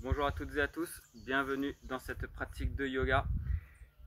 Bonjour à toutes et à tous, bienvenue dans cette pratique de yoga.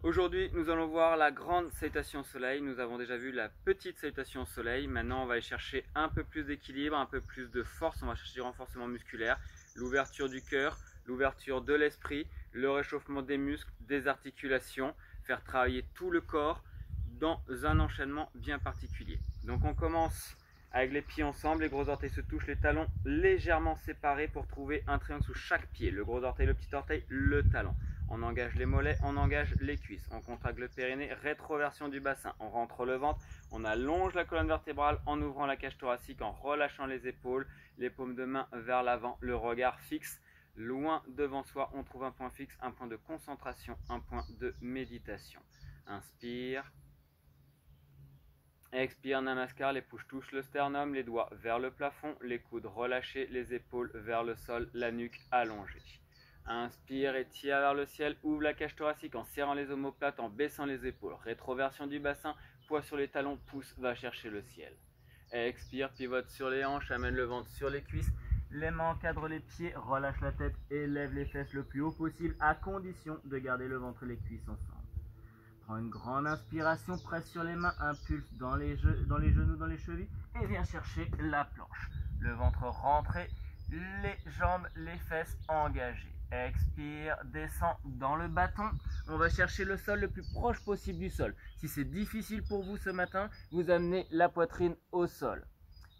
Aujourd'hui, nous allons voir la grande salutation au soleil. Nous avons déjà vu la petite salutation au soleil. Maintenant, on va aller chercher un peu plus d'équilibre, un peu plus de force. On va chercher du renforcement musculaire, l'ouverture du cœur, l'ouverture de l'esprit, le réchauffement des muscles, des articulations, faire travailler tout le corps dans un enchaînement bien particulier. Donc on commence avec les pieds ensemble, les gros orteils se touchent, les talons légèrement séparés pour trouver un triangle sous chaque pied. Le gros orteil, le petit orteil, le talon. On engage les mollets, on engage les cuisses, on contracte le périnée, rétroversion du bassin, on rentre le ventre, on allonge la colonne vertébrale en ouvrant la cage thoracique, en relâchant les épaules, les paumes de main vers l'avant, le regard fixe, loin devant soi, on trouve un point fixe, un point de concentration, un point de méditation. Inspire. Expire, Namaskar, les pouces touchent le sternum, les doigts vers le plafond, les coudes relâchés, les épaules vers le sol, la nuque allongée. Inspire, étire vers le ciel, ouvre la cage thoracique en serrant les omoplates, en baissant les épaules. Rétroversion du bassin, poids sur les talons, pouce va chercher le ciel. Expire, pivote sur les hanches, amène le ventre sur les cuisses. Les mains encadrent les pieds, relâche la tête et lève les fesses le plus haut possible à condition de garder le ventre et les cuisses ensemble. Prends une grande inspiration, presse sur les mains, impulse dans les genoux, dans les chevilles et viens chercher la planche. Le ventre rentré, les jambes, les fesses engagées. Expire, descend dans le bâton. On va chercher le sol le plus proche possible du sol. Si c'est difficile pour vous ce matin, vous amenez la poitrine au sol.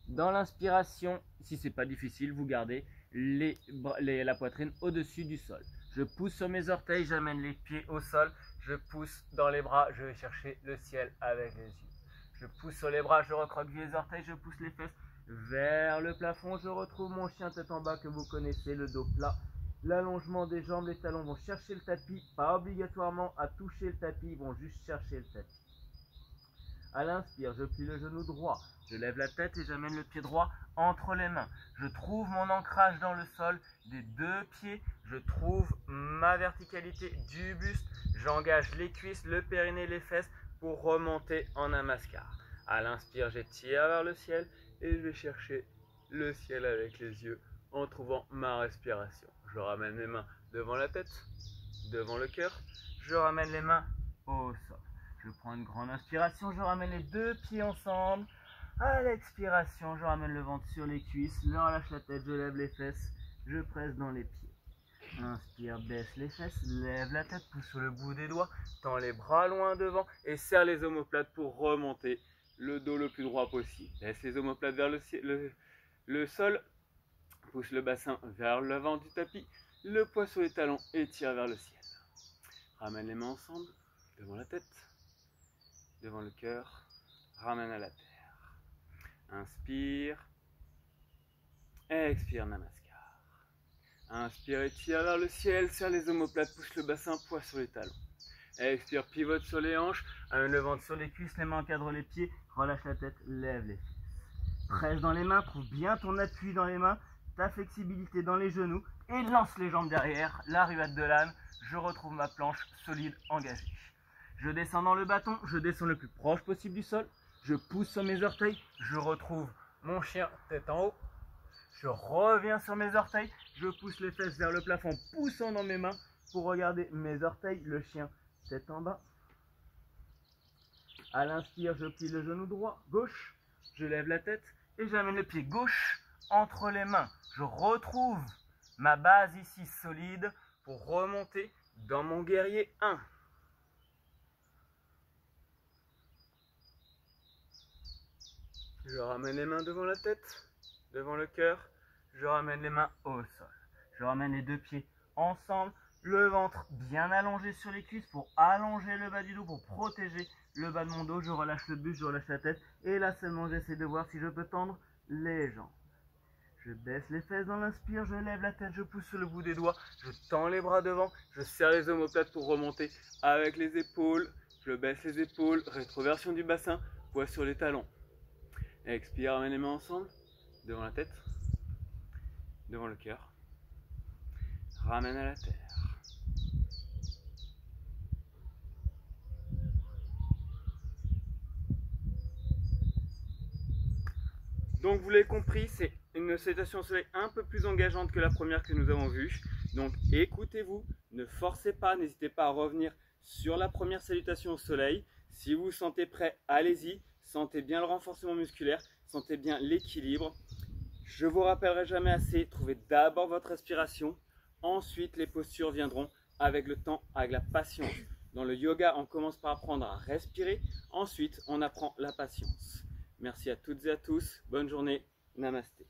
Dans l'inspiration, si c'est pas difficile, vous gardez la poitrine au-dessus du sol. Je pousse sur mes orteils, j'amène les pieds au sol. Je pousse dans les bras, je vais chercher le ciel avec les yeux. Je pousse sur les bras, je recroqueville les orteils, je pousse les fesses vers le plafond. Je retrouve mon chien tête en bas que vous connaissez, le dos plat. L'allongement des jambes, les talons vont chercher le tapis, pas obligatoirement à toucher le tapis, ils vont juste chercher le tapis. À l'inspire, je plie le genou droit, je lève la tête et j'amène le pied droit entre les mains. Je trouve mon ancrage dans le sol des deux pieds, je trouve ma verticalité du buste, j'engage les cuisses, le périnée, les fesses pour remonter en Namaskar. À l'inspire, j'étire vers le ciel et je vais chercher le ciel avec les yeux en trouvant ma respiration. Je ramène mes mains devant la tête, devant le cœur, je ramène les mains au sol. Je prends une grande inspiration, je ramène les deux pieds ensemble. À l'expiration, je ramène le ventre sur les cuisses, je relâche la tête, je lève les fesses, je presse dans les pieds. Inspire, baisse les fesses, lève la tête, pousse sur le bout des doigts, tends les bras loin devant et serre les omoplates pour remonter le dos le plus droit possible. Laisse les omoplates vers le sol, pousse le bassin vers l'avant du tapis, le poids sur les talons et tire vers le ciel. Ramène les mains ensemble, devant la tête, devant le cœur, ramène à la terre. Inspire, expire, Namaskar. Inspire, étire vers le ciel, serre les omoplates, pousse le bassin, poids sur les talons. Expire, pivote sur les hanches, amène le ventre sur les cuisses, les mains encadrent les pieds, relâche la tête, lève les fesses. Presse dans les mains, trouve bien ton appui dans les mains, ta flexibilité dans les genoux et lance les jambes derrière, la ruade de l'âne. Je retrouve ma planche solide, engagée. Je descends dans le bâton, je descends le plus proche possible du sol, je pousse sur mes orteils, je retrouve mon chien tête en haut, je reviens sur mes orteils, je pousse les fesses vers le plafond, poussant dans mes mains pour regarder mes orteils, le chien tête en bas. À l'inspire, je plie le genou droit, gauche, je lève la tête et j'amène le pied gauche entre les mains. Je retrouve ma base ici solide pour remonter dans mon guerrier 1. Je ramène les mains devant la tête, devant le cœur, je ramène les mains au sol. Je ramène les deux pieds ensemble, le ventre bien allongé sur les cuisses pour allonger le bas du dos, pour protéger le bas de mon dos. Je relâche le buste, je relâche la tête et là seulement j'essaie de voir si je peux tendre les jambes. Je baisse les fesses dans l'inspire, je lève la tête, je pousse sur le bout des doigts, je tends les bras devant, je serre les omoplates pour remonter avec les épaules. Je baisse les épaules, rétroversion du bassin, poids sur les talons. Expire, ramène les mains ensemble, devant la tête, devant le cœur. Ramène à la terre. Donc vous l'avez compris, c'est une une salutation au soleil un peu plus engageante que la première que nous avons vue. Donc écoutez-vous, ne forcez pas, n'hésitez pas à revenir sur la première salutation au soleil. Si vous vous sentez prêt, allez-y, sentez bien le renforcement musculaire, sentez bien l'équilibre. Je vous rappellerai jamais assez, trouvez d'abord votre respiration, ensuite les postures viendront avec le temps, avec la patience. Dans le yoga, on commence par apprendre à respirer, ensuite on apprend la patience. Merci à toutes et à tous, bonne journée, namasté.